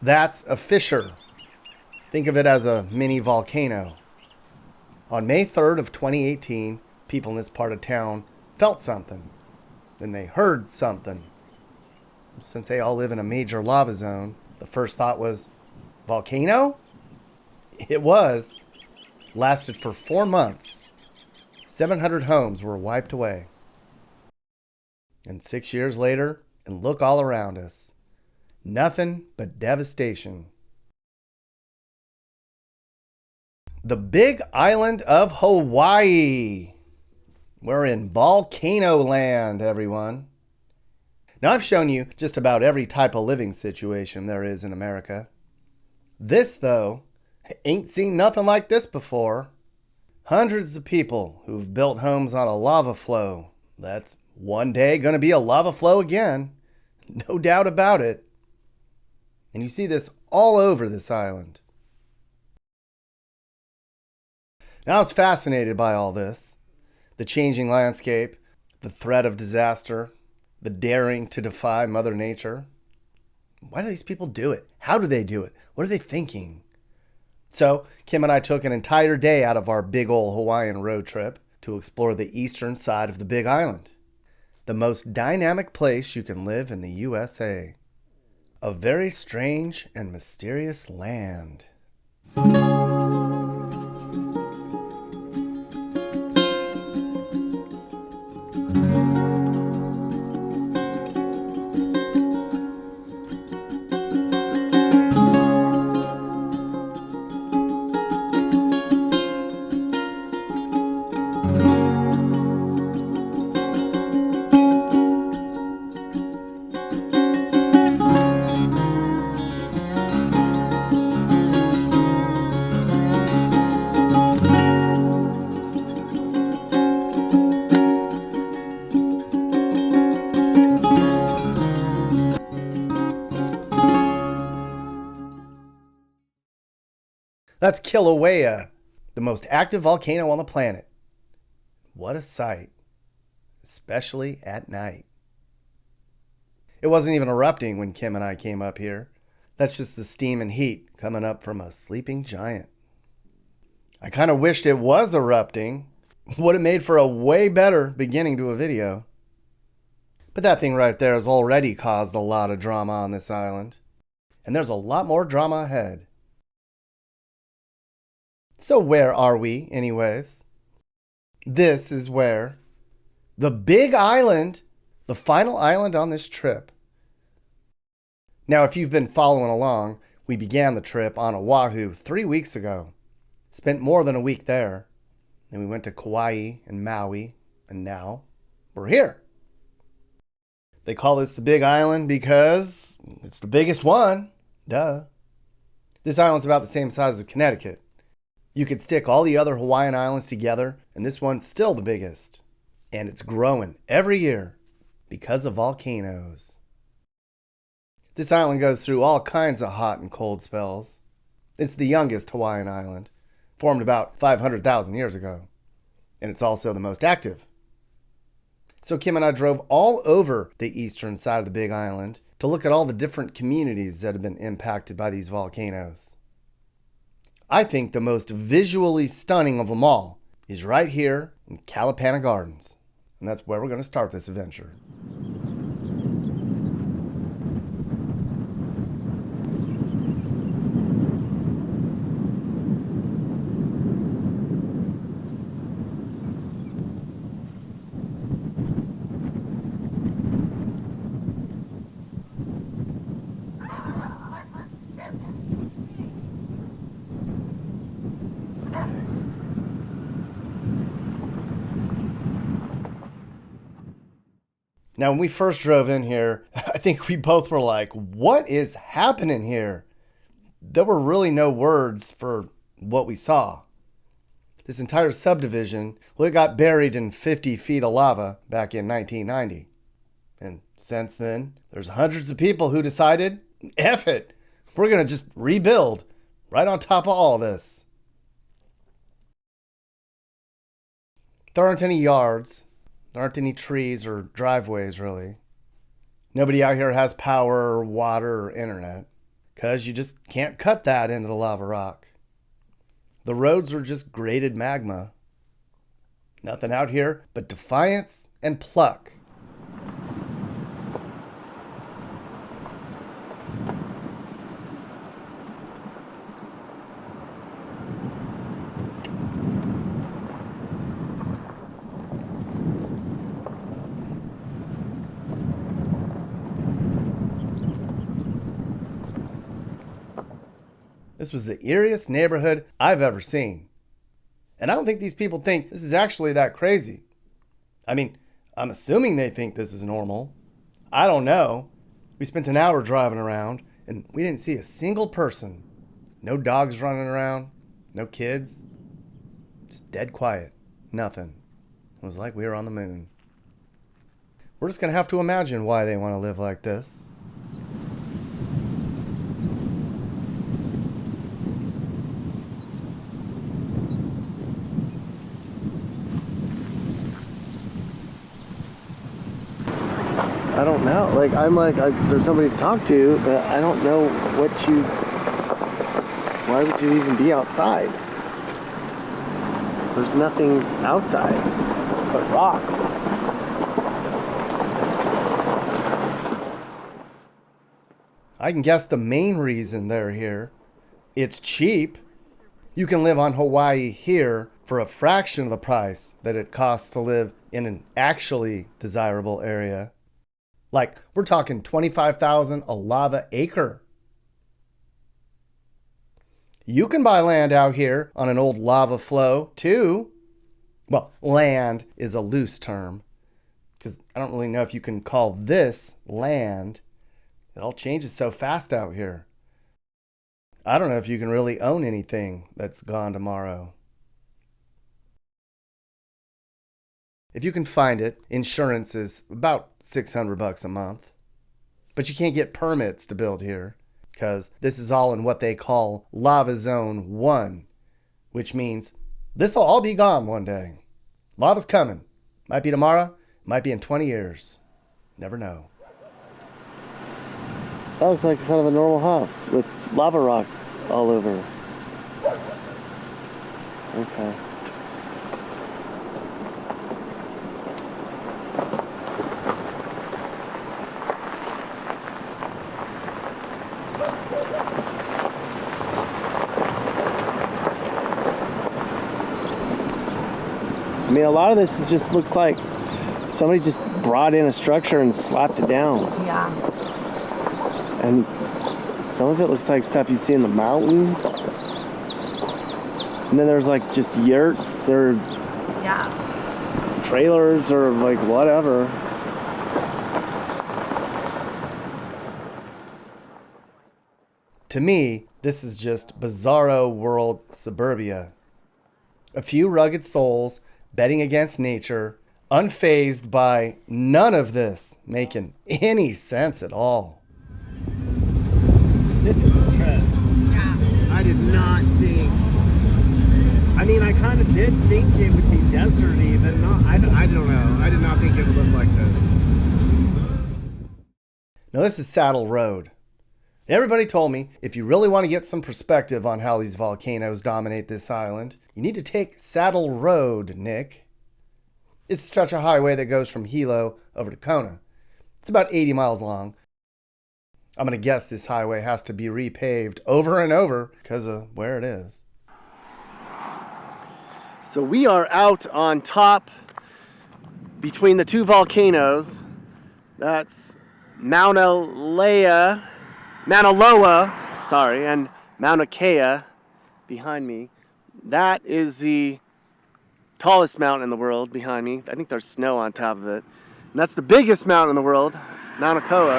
That's a fissure. Think of it as a mini volcano. On May 3rd of 2018, people in this part of town felt something. Then they heard something. Since they all live in a major lava zone, the first thought was, volcano? It was. Lasted for 4 months. 700 homes were wiped away. And 6 years later, and look all around us. Nothing but devastation. The Big Island of Hawaii. We're in volcano land, everyone. Now, I've shown you just about every type of living situation there is in America. This, though, ain't seen nothing like this before. Hundreds of people who've built homes on a lava flow. That's one day going to be a lava flow again. No doubt about it. And you see this all over this island. Now, I was fascinated by all this. The changing landscape, the threat of disaster, the daring to defy Mother Nature. Why do these people do it? How do they do it? What are they thinking? So, Kim and I took an entire day out of our big ol' Hawaiian road trip to explore the eastern side of the Big Island. The most dynamic place you can live in the USA. A very strange and mysterious land. That's Kilauea, the most active volcano on the planet. What a sight, especially at night. It wasn't even erupting when Kim and I came up here. That's just the steam and heat coming up from a sleeping giant. I kind of wished it was erupting. Would have made for a way better beginning to a video. But that thing right there has already caused a lot of drama on this island. And there's a lot more drama ahead. So where are we, anyways? This is where the Big Island, the final island on this trip. Now, if you've been following along, we began the trip on Oahu 3 weeks ago. Spent more than a week there. Then we went to Kauai and Maui, and now we're here. They call this the Big Island because it's the biggest one. Duh. This island's about the same size as Connecticut. You could stick all the other Hawaiian islands together, and this one's still the biggest. And it's growing every year because of volcanoes. This island goes through all kinds of hot and cold spells. It's the youngest Hawaiian island, formed about 500,000 years ago. And it's also the most active. So Kim and I drove all over the eastern side of the Big Island to look at all the different communities that have been impacted by these volcanoes. I think the most visually stunning of them all is right here in Kalapana Gardens. And that's where we're going to start this adventure. Now, when we first drove in here, I think we both were like, what is happening here? There were really no words for what we saw. This entire subdivision, well, it got buried in 50 feet of lava back in 1990. And since then, there's hundreds of people who decided, F it, we're going to just rebuild right on top of all this. There aren't any yards. There aren't any trees or driveways, really. Nobody out here has power or water or internet. because you just can't cut that into the lava rock. The roads were just grated magma. Nothing out here but defiance and pluck. This was the eeriest neighborhood I've ever seen. And I don't think these people think this is actually that crazy. I mean, I'm assuming they think this is normal. I don't know. We spent an hour driving around and we didn't see a single person. No dogs running around, no kids. Just dead quiet. Nothing. It was like we were on the moon. We're just going to have to imagine why they want to live like this. I don't know. Is there somebody to talk to? But I don't know why would you even be outside? There's nothing outside but rock. I can guess the main reason they're here. It's cheap. You can live on Hawaii here for a fraction of the price that it costs to live in an actually desirable area. Like, we're talking $25,000 a lava acre. You can buy land out here on an old lava flow, too. Well, land is a loose term, because I don't really know if you can call this land. It all changes so fast out here. I don't know if you can really own anything that's gone tomorrow. If you can find it, insurance is about $600 a month. But you can't get permits to build here, because this is all in what they call Lava Zone 1, which means this will all be gone one day. Lava's coming. Might be tomorrow, might be in 20 years. Never know. That looks like kind of a normal house with lava rocks all over. Okay. I mean, a lot of this just looks like somebody just brought in a structure and slapped it down. Yeah. And some of it looks like stuff you'd see in the mountains. And then there's like just yurts or trailers or like whatever. To me, this is just bizarro world suburbia. A few rugged souls betting against nature, unfazed by none of this making any sense at all. This is a trip. Yeah. I did not think. I mean, I kind of did think it would be deserty, but not. I don't know. I did not think it would look like this. Now, this is Saddle Road. Everybody told me if you really want to get some perspective on how these volcanoes dominate this island, you need to take Saddle Road, Nick. It's a stretch of highway that goes from Hilo over to Kona. It's about 80 miles long. I'm going to guess this highway has to be repaved over and over because of where it is. So we are out on top between the two volcanoes. That's Mauna Loa, and Mauna Kea behind me. That is the tallest mountain in the world behind me. I think there's snow on top of it. And that's the biggest mountain in the world, Mauna Kea.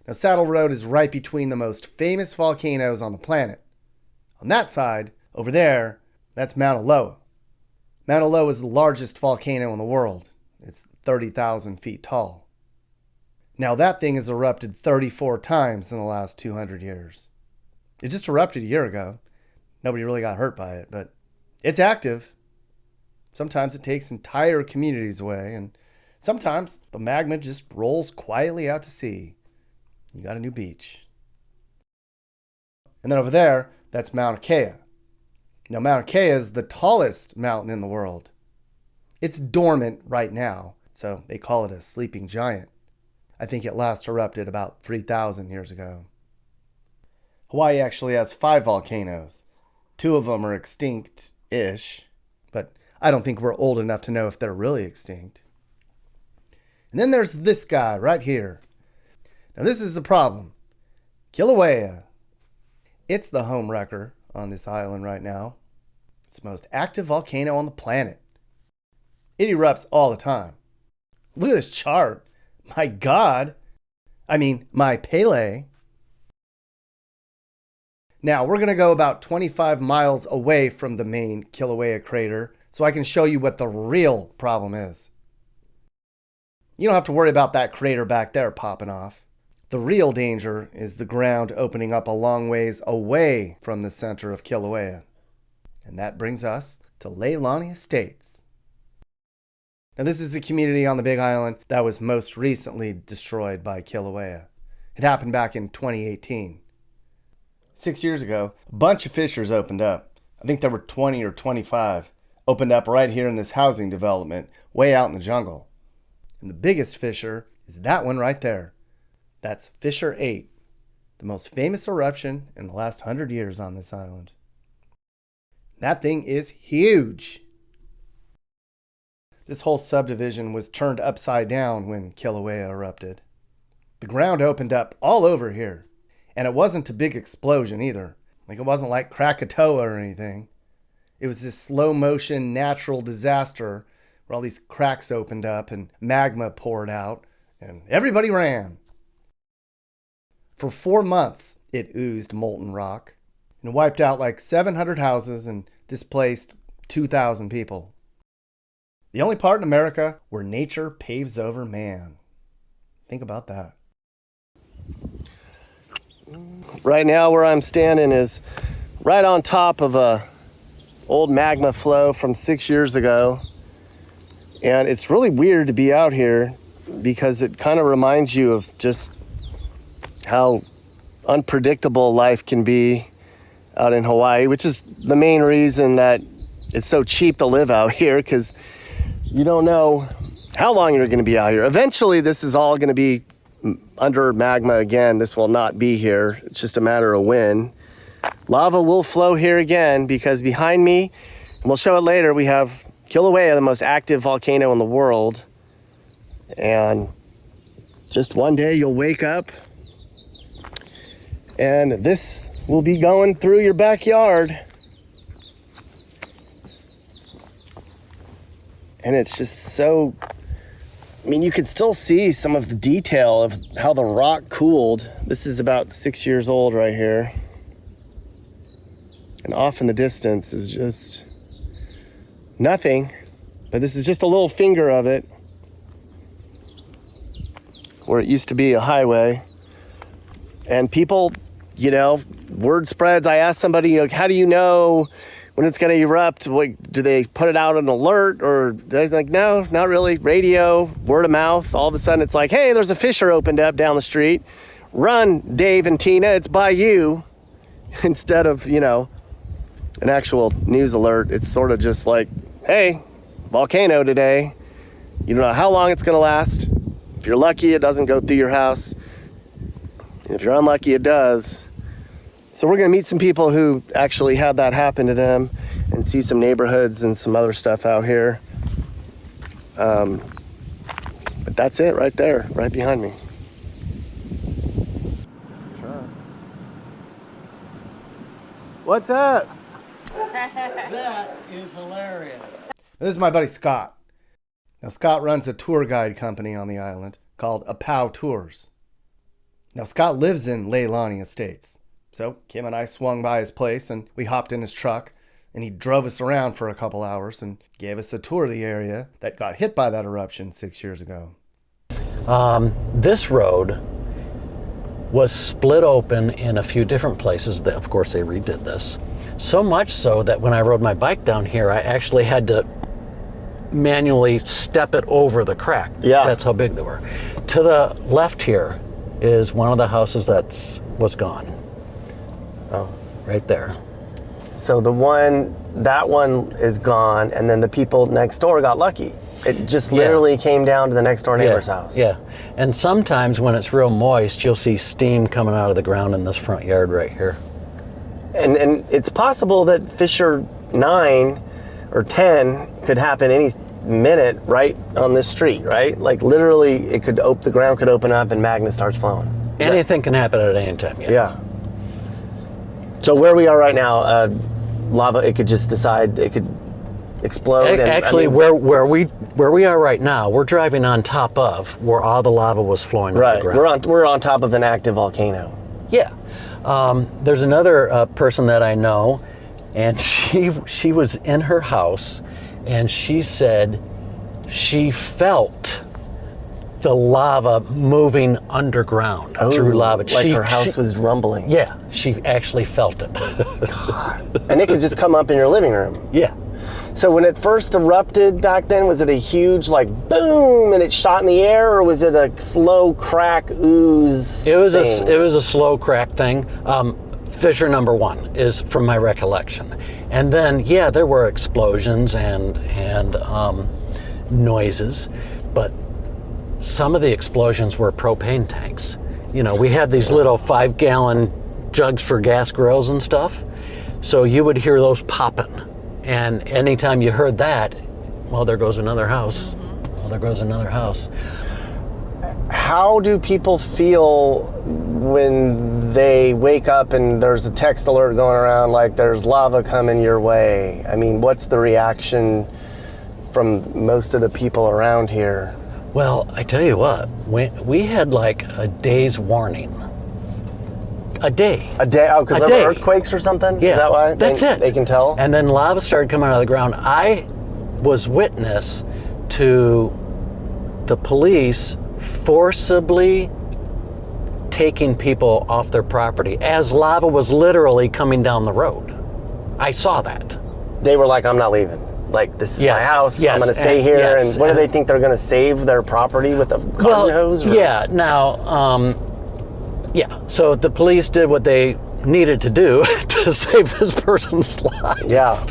Now, Saddle Road is right between the most famous volcanoes on the planet. On that side, over there, that's Mauna Loa. Mauna Loa is the largest volcano in the world. It's 30,000 feet tall. Now, that thing has erupted 34 times in the last 200 years. It just erupted a year ago. Nobody really got hurt by it, but it's active. Sometimes it takes entire communities away, and sometimes the magma just rolls quietly out to sea. You got a new beach. And then over there, that's Mauna Kea. Now, Mauna Kea is the tallest mountain in the world. It's dormant right now, so they call it a sleeping giant. I think it last erupted about 3,000 years ago. Hawaii actually has 5 volcanoes. 2 of them are extinct-ish, but I don't think we're old enough to know if they're really extinct. And then there's this guy right here. Now this is the problem. Kilauea. It's the home wrecker on this island right now. It's the most active volcano on the planet. It erupts all the time. Look at this chart. My God. My Pele. Now, we're going to go about 25 miles away from the main Kilauea crater so I can show you what the real problem is. You don't have to worry about that crater back there popping off. The real danger is the ground opening up a long ways away from the center of Kilauea. And that brings us to Leilani Estates. Now, this is a community on the Big Island that was most recently destroyed by Kilauea. It happened back in 2018. 6 years ago, a bunch of fissures opened up. I think there were 20 or 25. Opened up right here in this housing development, way out in the jungle. And the biggest fissure is that one right there. That's Fissure 8, the most famous eruption in the last 100 years on this island. That thing is huge. This whole subdivision was turned upside down when Kilauea erupted. The ground opened up all over here. And it wasn't a big explosion either. Like, it wasn't like Krakatoa or anything. It was this slow motion natural disaster where all these cracks opened up and magma poured out and everybody ran. For 4 months, it oozed molten rock and wiped out like 700 houses and displaced 2,000 people. The only part in America where nature paves over man. Think about that. Right now where I'm standing is right on top of a old magma flow from 6 years ago. And it's really weird to be out here because it kind of reminds you of just how unpredictable life can be out in Hawaii, which is the main reason that it's so cheap to live out here, because you don't know how long you're going to be out here. Eventually, this is all going to be under magma again. This will not be here. It's just a matter of when. Lava will flow here again because behind me, and we'll show it later, we have Kilauea, the most active volcano in the world. And just one day you'll wake up and this will be going through your backyard. And it's just so, you could still see some of the detail of how the rock cooled. This is about 6 years old right here. And off in the distance is just nothing, but this is just a little finger of it where it used to be a highway. And people, word spreads. I asked somebody, how do you know when it's going to erupt? Do they put it out an alert? Or they're like, no, not really. Radio, word of mouth. All of a sudden it's like, hey, there's a fissure opened up down the street. Run, Dave and Tina, it's by you. Instead of, an actual news alert, it's sort of just like, hey, volcano today. You don't know how long it's going to last. If you're lucky, it doesn't go through your house. If you're unlucky, it does. So we're going to meet some people who actually had that happen to them and see some neighborhoods and some other stuff out here. But that's it right there, right behind me. What's up? That is hilarious. This is my buddy Scott. Now, Scott runs a tour guide company on the island called Apau Tours. Now, Scott lives in Leilani Estates. So Kim and I swung by his place and we hopped in his truck and he drove us around for a couple hours and gave us a tour of the area that got hit by that eruption 6 years ago. This road was split open in a few different places. Of course, they redid this. So much so that when I rode my bike down here, I actually had to manually step it over the crack. Yeah. That's how big they were. To the left here is one of the houses that was gone. Oh. Right there. So that one is gone, and then the people next door got lucky. It just literally came down to the next door neighbor's house. Yeah, and sometimes when it's real moist, you'll see steam coming out of the ground in this front yard right here. And it's possible that Fissure 9 or 10 could happen any minute right on this street, right? Like literally the ground could open up and magma starts flowing. Anything can happen at any time. Yeah. So where we are right now, lava, it could just decide, it could explode. Actually, where we are right now, we're driving on top of where all the lava was flowing right. on the ground. We're on top of an active volcano. Yeah. There's another person that I know, and she was in her house, and she said she felt the lava moving underground through lava. Like her house was rumbling. Yeah, she actually felt it. God. And it could just come up in your living room. Yeah. So when it first erupted back then, was it a huge like boom and it shot in the air, or was it a slow crack ooze? It was a slow crack thing. Fissure number 1 is from my recollection, and then there were explosions and noises, but some of the explosions were propane tanks. You know, we had these little 5-gallon jugs for gas grills and stuff, so you would hear those popping. And anytime you heard that, well, there goes another house. Mm-hmm. Well, there goes another house. How do people feel when they wake up and there's a text alert going around like there's lava coming your way? I mean, what's the reaction from most of the people around here? Well, I tell you what, we had like a day's warning. A day. A day? Oh, because there were earthquakes or something? Yeah. Is that why? That's it. They can tell? And then lava started coming out of the ground. I was witness to the police forcibly taking people off their property as lava was literally coming down the road. I saw that. They were like, I'm not leaving. Like, this is my house. I'm going to stay here. Yes. And what do they think? They're going to save their property with a garden hose? Or? Yeah. Now, so the police did what they needed to do to save this person's life. Yeah.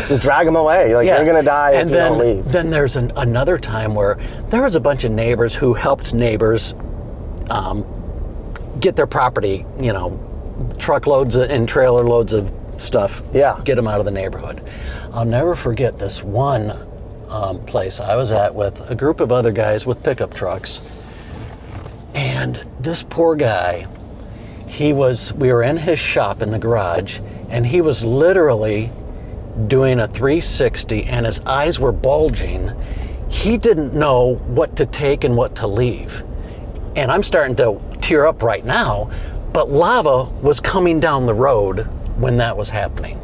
Just drag them away. Like, you're going to die if you don't leave. Then there's another time where there was a bunch of neighbors who helped neighbors get their property, truckloads and trailer loads of stuff, get them out of the neighborhood. I'll never forget this one place I was at with a group of other guys with pickup trucks. And this poor guy, we were in his shop in the garage, and he was literally doing a 360 and his eyes were bulging. He didn't know what to take and what to leave. And I'm starting to tear up right now, but lava was coming down the road when that was happening.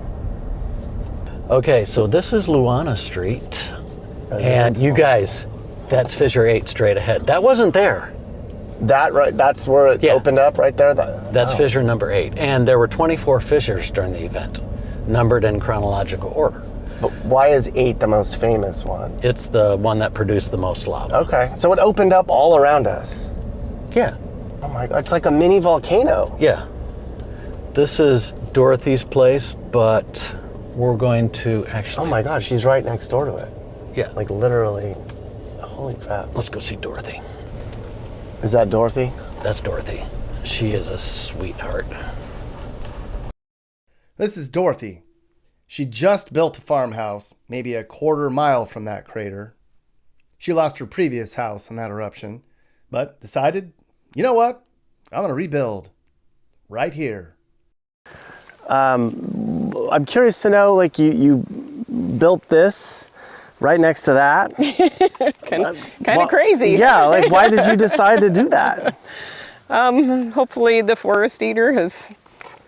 Okay, so this is Luana Street. And you guys, that's Fissure 8 straight ahead. That wasn't there. That's where it opened up right there? That's Fissure number 8. And there were 24 fissures during the event, numbered in chronological order. But why is 8 the most famous one? It's the one that produced the most lava. Okay, so it opened up all around us. Yeah. Oh my God, it's like a mini volcano. Yeah. This is Dorothy's place, but we're going to actually... Oh my God, she's right next door to it. Yeah. Like literally, holy crap. Let's go see Dorothy. Is that Dorothy? That's Dorothy. She is a sweetheart. This is Dorothy. She just built a farmhouse, maybe a quarter mile from that crater. She lost her previous house in that eruption, but decided, you know what? I'm going to rebuild right here. I'm curious to know, like, you built this right next to that. kind of crazy. Yeah, like, why did you decide to do that? Hopefully the forest eater has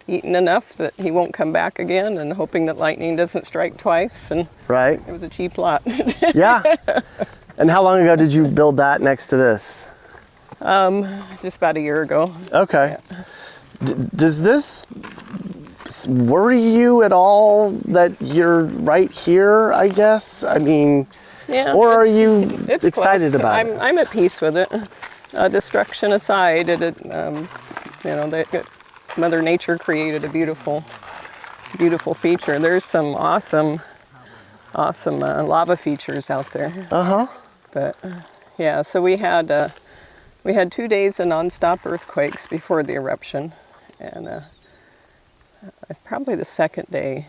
eaten enough that he won't come back again, and hoping that lightning doesn't strike twice. And right. It was a cheap lot. Yeah. And how long ago did you build that next to this? Just about a year ago. Okay. Yeah. Does this worry you at all that you're right here, I guess? I mean, yeah, or are you it's excited close. about it? I'm at peace with it. Destruction aside, Mother Nature created a beautiful, beautiful feature. There's some awesome lava features out there. But yeah, so we had 2 days of nonstop earthquakes before the eruption, and probably the second day.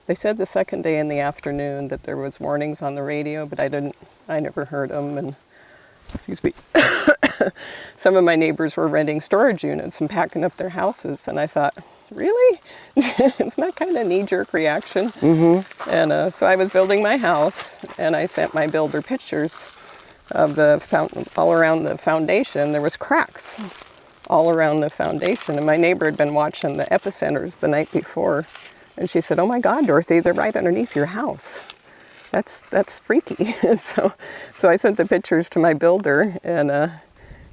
They said the second day in the afternoon that there was warnings on the radio, but I never heard them. And excuse me, some of my neighbors were renting storage units and packing up their houses, and I thought, really? Isn't that kind of a knee-jerk reaction? And so I was building my house, and I sent my builder pictures of all around the foundation. There was cracks all around the foundation, and my neighbor had been watching the epicenters the night before, and she said, "Oh my God, Dorothy, they're right underneath your house. That's freaky." So I sent the pictures to my builder, and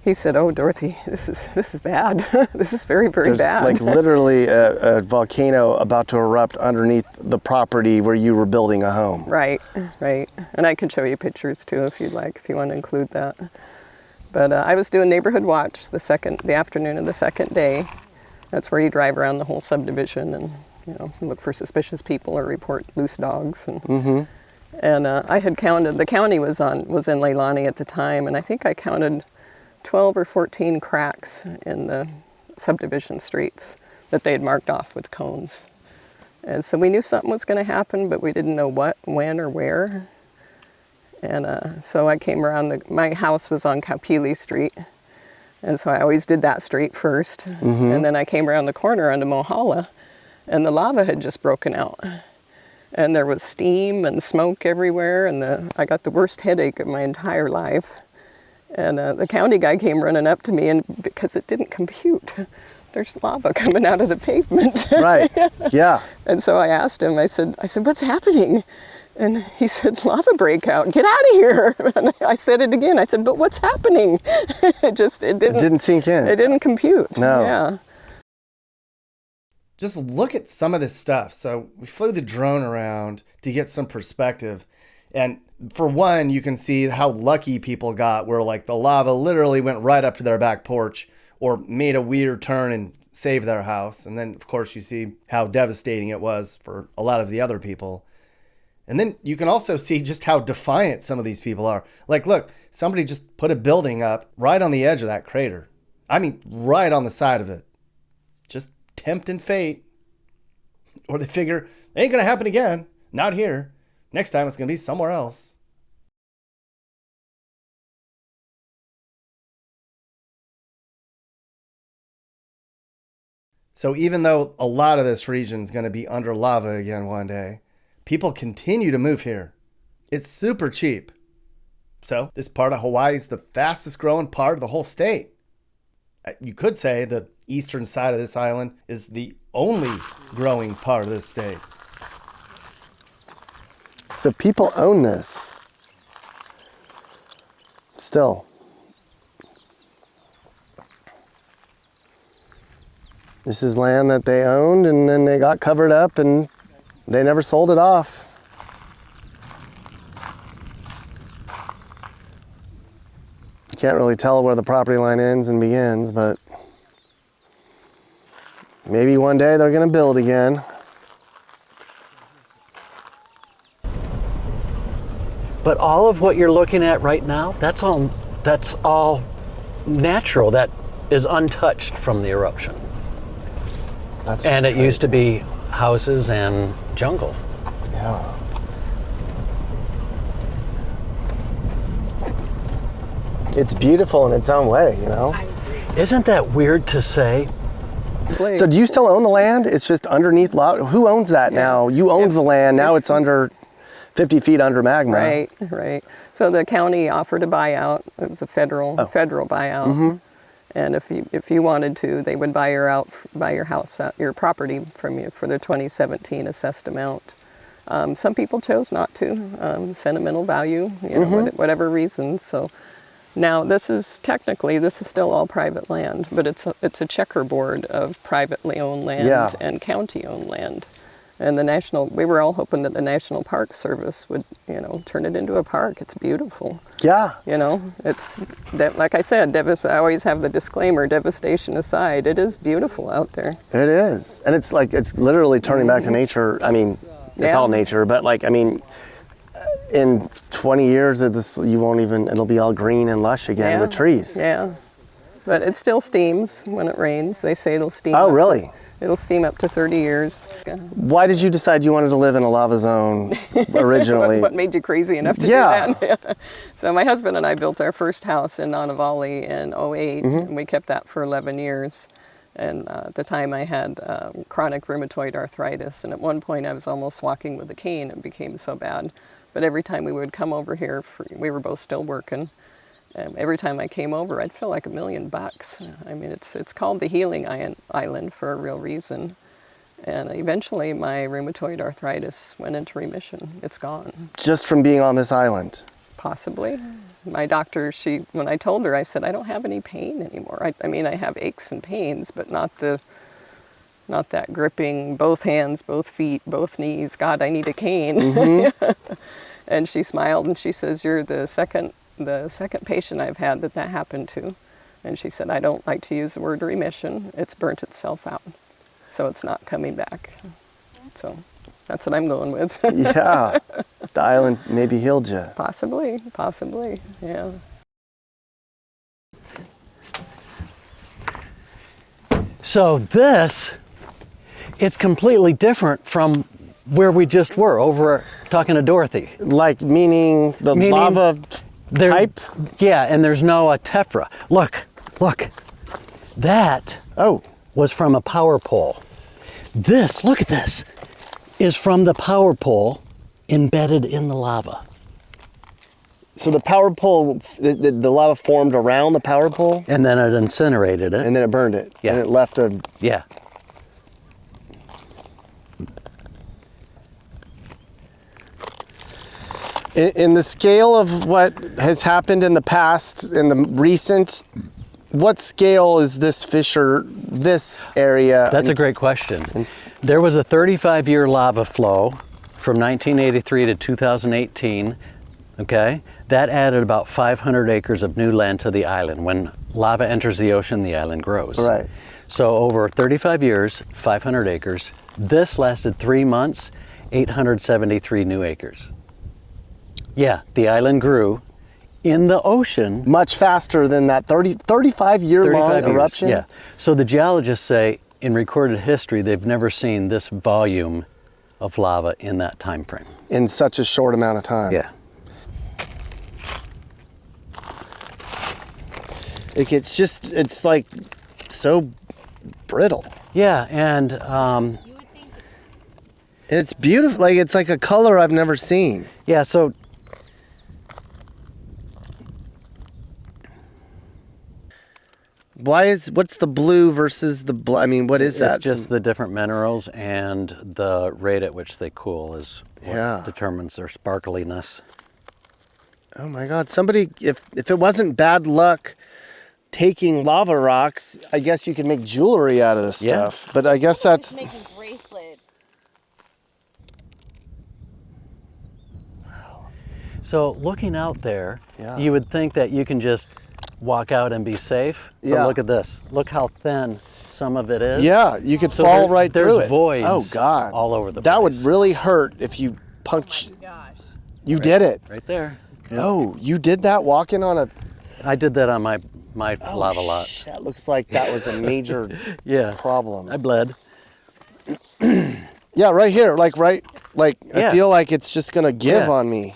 he said, "Oh, Dorothy, this is bad. This is very, very bad." There's like literally a volcano about to erupt underneath the property where you were building a home. Right. And I could show you pictures too if you'd like, if you want to include that. But I was doing neighborhood watch the afternoon of the second day. That's where you drive around the whole subdivision and look for suspicious people or report loose dogs. And I had counted. The county was in Leilani at the time, and I think I counted 12 or 14 cracks in the subdivision streets that they had marked off with cones. And so we knew something was going to happen, but we didn't know what, when, or where. And so I came around, my house was on Kaupili Street, and so I always did that street first. And then I came around the corner onto Mohala, and the lava had just broken out. And there was steam and smoke everywhere, and I got the worst headache of my entire life. And the county guy came running up to me, and because it didn't compute, there's lava coming out of the pavement. Right, yeah. And so I asked him, I said, "What's happening?" And he said, "Lava breakout, get out of here." And I said it again. I said, "But what's happening?" It didn't sink in. It didn't compute. No. Yeah. Just look at some of this stuff. So we flew the drone around to get some perspective. And for one, you can see how lucky people got, where like the lava literally went right up to their back porch or made a weird turn and saved their house. And then, of course, you see how devastating it was for a lot of the other people. And then you can also see just how defiant some of these people are. Like, look, somebody just put a building up right on the edge of that crater. I mean, right on the side of it. Just tempting fate. Or they figure, it ain't going to happen again. Not here. Next time it's going to be somewhere else. So even though a lot of this region is going to be under lava again one day, people continue to move here. It's super cheap. So this part of Hawaii is the fastest growing part of the whole state. You could say the eastern side of this island is the only growing part of this state. So people own this. Still. This is land that they owned, and then they got covered up and they never sold it off. You can't really tell where the property line ends and begins, but maybe one day they're going to build again. But all of what you're looking at right now, that's all natural. That is untouched from the eruption. And it used to be houses and jungle. Yeah. It's beautiful in its own way, you know? Isn't that weird to say? So do you still own the land? It's just underneath who owns that now? You own the land, now it's under 50 feet under magma. Right. So the county offered a buyout. It was a federal buyout. And if you wanted to, they would buy your house out, your property from you for the 2017 assessed amount. Some people chose not to, sentimental value, whatever reasons. So now this is still all private land, but it's a checkerboard of privately owned land and county owned land. And we were all hoping that the National Park Service would, you know, turn it into a park. It's beautiful. Yeah. You know, it's, like I said, I always have the disclaimer, devastation aside, it is beautiful out there. It is. And it's like, it's literally turning back to nature. I mean, it's all nature, but like, I mean, in 20 years, you won't even, it'll be all green and lush again with trees. Yeah. But it still steams when it rains. They say it'll steam. Oh, really? It'll steam up to 30 years. Why did you decide you wanted to live in a lava zone originally? What made you crazy enough to do that? So my husband and I built our first house in Nonnavalli in '08, and we kept that for 11 years. And at the time I had chronic rheumatoid arthritis, and at one point I was almost walking with a cane. It became so bad. But every time we would come over here, we were both still working. Every time I came over, I'd feel like $1 million. I mean, it's called the Healing Island for a real reason. And eventually, my rheumatoid arthritis went into remission. It's gone. Just from being on this island? Possibly. My doctor, when I told her, I said, I don't have any pain anymore. I mean, I have aches and pains, but not that gripping, both hands, both feet, both knees. God, I need a cane. And she smiled and she says, you're the second patient I've had that happened to. And she said, I don't like to use the word remission. It's burnt itself out. So it's not coming back. So that's what I'm going with. Yeah. The island maybe healed you. Possibly, yeah. So it's completely different from where we just were, over talking to Dorothy. Like, meaning lava type? Yeah, and there's no tephra. Look. That was from a power pole. Look at this, is from the power pole embedded in the lava. So the power pole, the lava formed around the power pole? And then it incinerated it. And then it burned it. Yeah. And it left a... Yeah. In the scale of what has happened in the past, in the recent, what scale is this fissure, this area? That's a great question. There was a 35-year lava flow from 1983 to 2018, okay? That added about 500 acres of new land to the island. When lava enters the ocean, the island grows. Right. So over 35 years, 500 acres. This lasted 3 months, 873 new acres. Yeah, the island grew in the ocean. Much faster than that 35-year long eruption? Yeah. So the geologists say in recorded history, they've never seen this volume of lava in that time frame. In such a short amount of time? Yeah. It's like so brittle. Yeah, and it's beautiful. Like, it's like a color I've never seen. Yeah, so what's the blue versus the black? I mean, what is that? It's just the different minerals and the rate at which they cool is what determines their sparkliness. Oh my God! Somebody, if it wasn't bad luck taking lava rocks, I guess you could make jewelry out of this stuff. But I guess that's making bracelets. So looking out there, you would think that you can just walk out and be safe. But look at this. Look how thin some of it is. Yeah, you could fall right through it. There's voids oh God. all over the place. That would really hurt if you punch. Oh my gosh. You did it. Right there. Yep. Oh, you did that walking on a... I did that on my lava lot. That looks like that was a major problem. I bled. Yeah, right here. I feel like it's just going to give on me.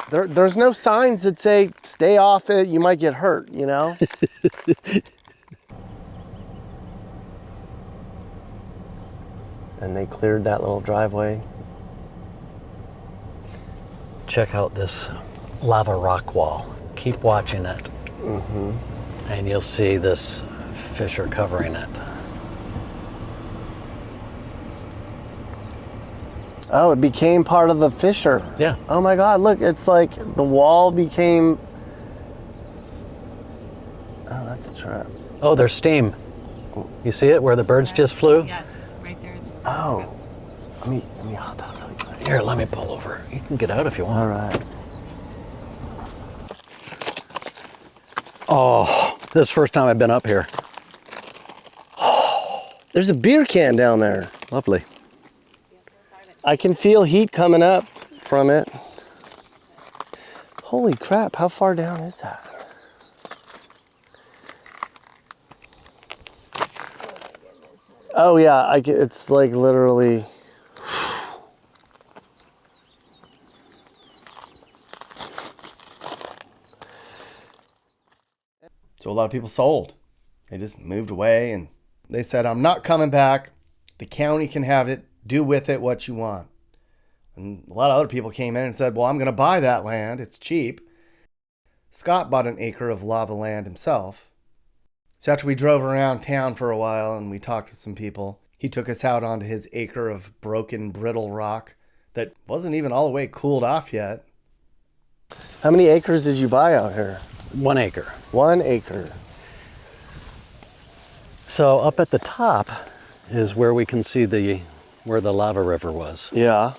There's no signs that say, stay off it, you might get hurt, you know? And they cleared that little driveway. Check out this lava rock wall. Keep watching it. And you'll see this fissure covering it. Oh, it became part of the fissure. Yeah. Oh my God, look, it's like the wall became... Oh, that's a trap. Oh, there's steam. You see it where the birds just flew? Yes, right there. Oh, let me hop out really quick. Here, let me pull over. You can get out if you want. All right. Oh, this is the first time I've been up here. There's a beer can down there. Lovely. I can feel heat coming up from it. Holy crap, how far down is that? Oh yeah, it's like literally. So a lot of people sold. They just moved away and they said, I'm not coming back. The county can have it. Do with it what you want. And a lot of other people came in and said, well, I'm going to buy that land. It's cheap. Scott bought an acre of lava land himself. So after we drove around town for a while and we talked to some people, he took us out onto his acre of broken, brittle rock that wasn't even all the way cooled off yet. How many acres did you buy out here? 1 acre. 1 acre. So up at the top is where we can see where the lava river was. Yeah.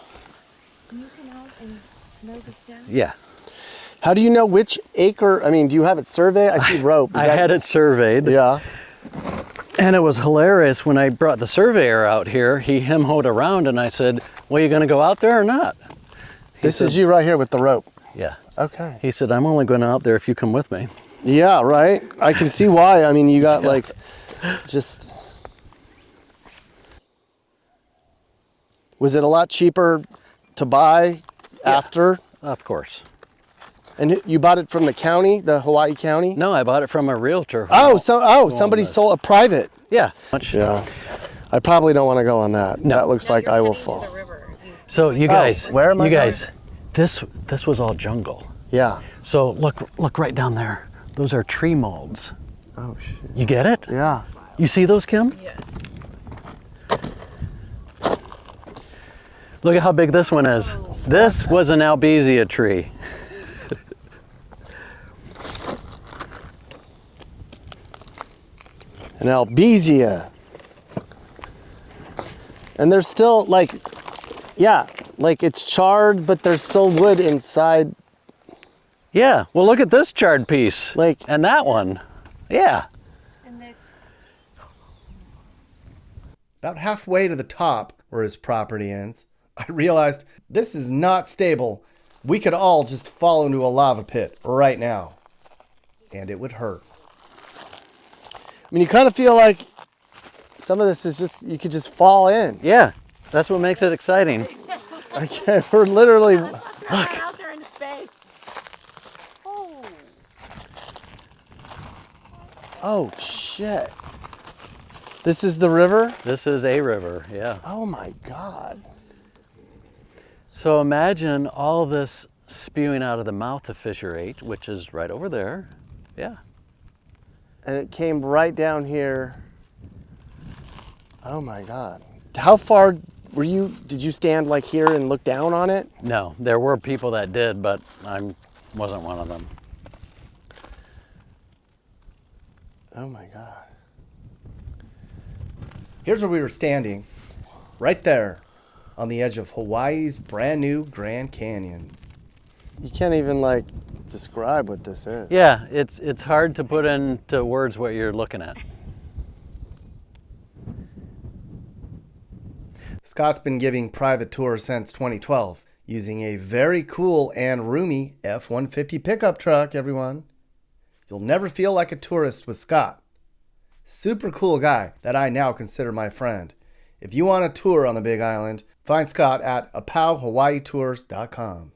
Can you come out and note this down? Yeah. How do you know which acre? I mean, do you have it surveyed? I see rope. I had it surveyed. Yeah. And it was hilarious when I brought the surveyor out here. He hem-hoed around and I said, well, you going to go out there or not? This is you right here with the rope. Yeah. Okay. He said, I'm only going out there if you come with me. Yeah, right? I can see why. I mean, you got like just... Was it a lot cheaper to buy after? Of course. And you bought it from the county, the Hawaii county? No, I bought it from a realtor. Somebody sold a private. Yeah. Yeah. I probably don't want to go on that. No. That looks like I will fall. So you guys, where am I you going? guys, this was all jungle. Yeah. So look right down there. Those are tree molds. Oh, shit. You get it? Yeah. You see those, Kim? Yes. Look at how big this one is. This was an albizia tree. An albizia. And there's still like it's charred, but there's still wood inside. Yeah, well look at this charred piece. And that one. Yeah. And that's About halfway to the top where his property ends, I realized this is not stable. We could all just fall into a lava pit right now. And it would hurt. I mean, you kind of feel like some of this is just, you could just fall in. Yeah, that's what makes it exciting. We're literally, out there in space. oh shit. This is the river? This is a river, yeah. Oh my God. So imagine all this spewing out of the mouth of Fissure 8, which is right over there. Yeah. And it came right down here. Oh my God. How far did you stand like here and look down on it? No, there were people that did, but I wasn't one of them. Oh my God. Here's where we were standing, right there on the edge of Hawaii's brand new Grand Canyon. You can't even like describe what this is. Yeah, it's hard to put into words what you're looking at. Scott's been giving private tours since 2012 using a very cool and roomy F-150 pickup truck, everyone. You'll never feel like a tourist with Scott. Super cool guy that I now consider my friend. If you want a tour on the Big Island, find Scott at apauhawaiitours.com.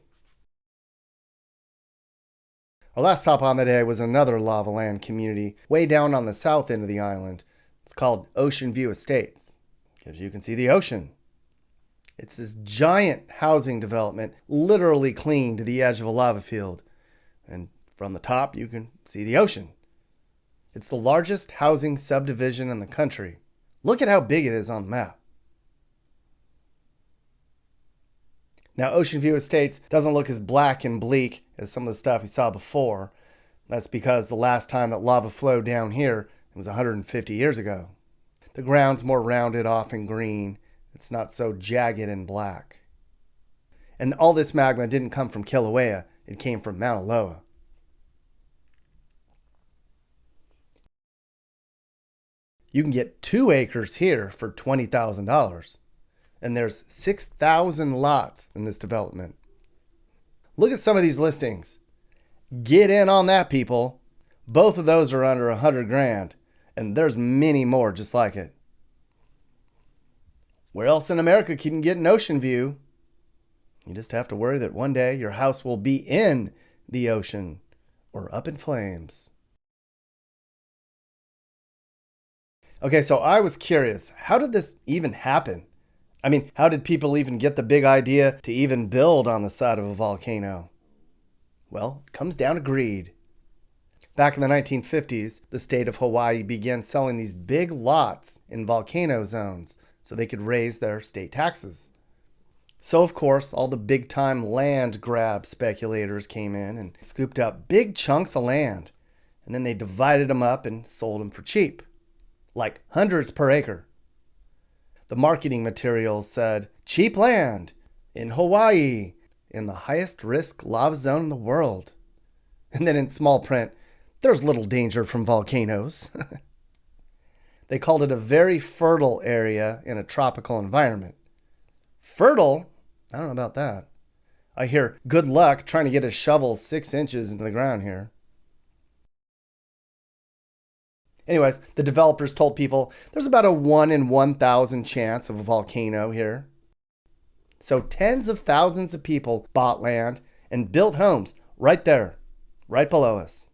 Our last stop on the day was another lava land community way down on the south end of the island. It's called Ocean View Estates, because you can see the ocean. It's this giant housing development, literally clinging to the edge of a lava field. And from the top, you can see the ocean. It's the largest housing subdivision in the country. Look at how big it is on the map. Now, Ocean View Estates doesn't look as black and bleak as some of the stuff we saw before. That's because the last time that lava flowed down here was 150 years ago. The ground's more rounded off and green, It's not so jagged and black. And all this magma didn't come from Kilauea. It came from Mauna Loa. You can get 2 acres here for $20,000. And there's 6,000 lots in this development. Look at some of these listings. Get in on that, people. Both of those are under 100 grand. And there's many more just like it. Where else in America can you get an ocean view? You just have to worry that one day your house will be in the ocean or up in flames. Okay, so I was curious, how did this even happen? I mean, how did people even get the big idea to even build on the side of a volcano? Well, it comes down to greed. Back in the 1950s, the state of Hawaii began selling these big lots in volcano zones so they could raise their state taxes. So, of course, all the big-time land grab speculators came in and scooped up big chunks of land. And then they divided them up and sold them for cheap, like hundreds per acre. The marketing materials said, cheap land in Hawaii, in the highest risk lava zone in the world. And then in small print, there's little danger from volcanoes. They called it a very fertile area in a tropical environment. Fertile? I don't know about that. I hear good luck trying to get a shovel 6 inches into the ground here. Anyways, the developers told people there's about a 1 in 1,000 chance of a volcano here. So tens of thousands of people bought land and built homes right there, right below us.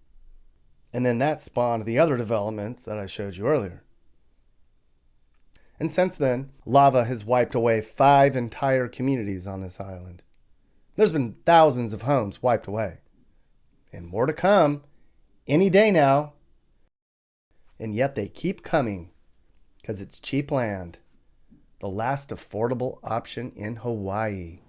And then that spawned the other developments that I showed you earlier. And since then, lava has wiped away 5 entire communities on this island. There's been thousands of homes wiped away. And more to come any day now. And yet they keep coming because it's cheap land. The last affordable option in Hawaii.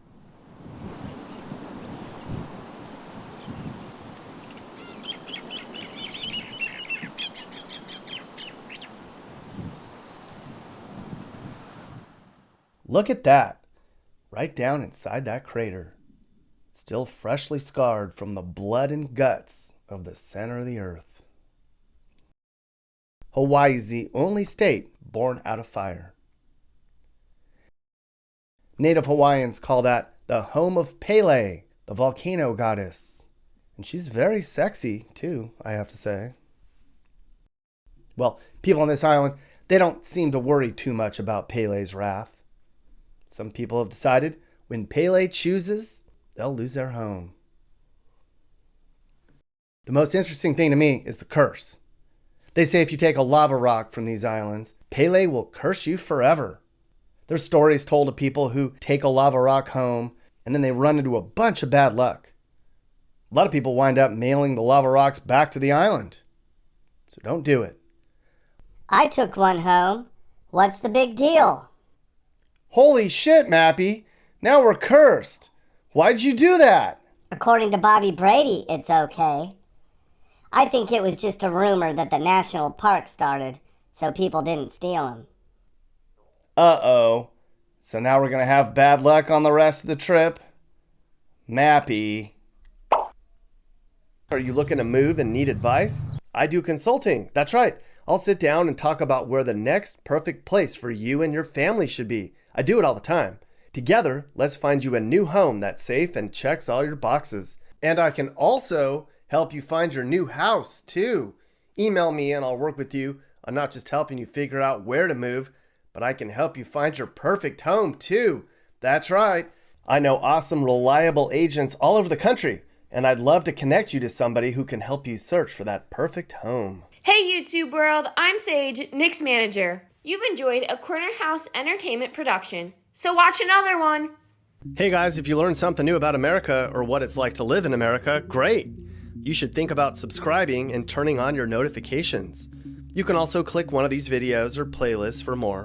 Look at that, right down inside that crater, still freshly scarred from the blood and guts of the center of the earth. Hawaii is the only state born out of fire. Native Hawaiians call that the home of Pele, the volcano goddess. And she's very sexy, too, I have to say. Well, people on this island, they don't seem to worry too much about Pele's wrath. Some people have decided when Pele chooses, they'll lose their home. The most interesting thing to me is the curse. They say if you take a lava rock from these islands, Pele will curse you forever. There's stories told of people who take a lava rock home and then they run into a bunch of bad luck. A lot of people wind up mailing the lava rocks back to the island. So don't do it. I took one home. What's the big deal? Holy shit, Mappy. Now we're cursed. Why'd you do that? According to Bobby Brady, it's okay. I think it was just a rumor that the national park started, so people didn't steal them. Uh-oh. So now we're going to have bad luck on the rest of the trip? Mappy. Are you looking to move and need advice? I do consulting. That's right. I'll sit down and talk about where the next perfect place for you and your family should be. I do it all the time. Together, let's find you a new home that's safe and checks all your boxes. And I can also help you find your new house, too. Email me and I'll work with you on not just helping you figure out where to move, but I can help you find your perfect home, too. That's right. I know awesome, reliable agents all over the country, and I'd love to connect you to somebody who can help you search for that perfect home. Hey YouTube world, I'm Sage, Nick's manager. You've enjoyed a Corner House Entertainment production, so watch another one. Hey guys, if you learned something new about America or what it's like to live in America, great. You should think about subscribing and turning on your notifications. You can also click one of these videos or playlists for more.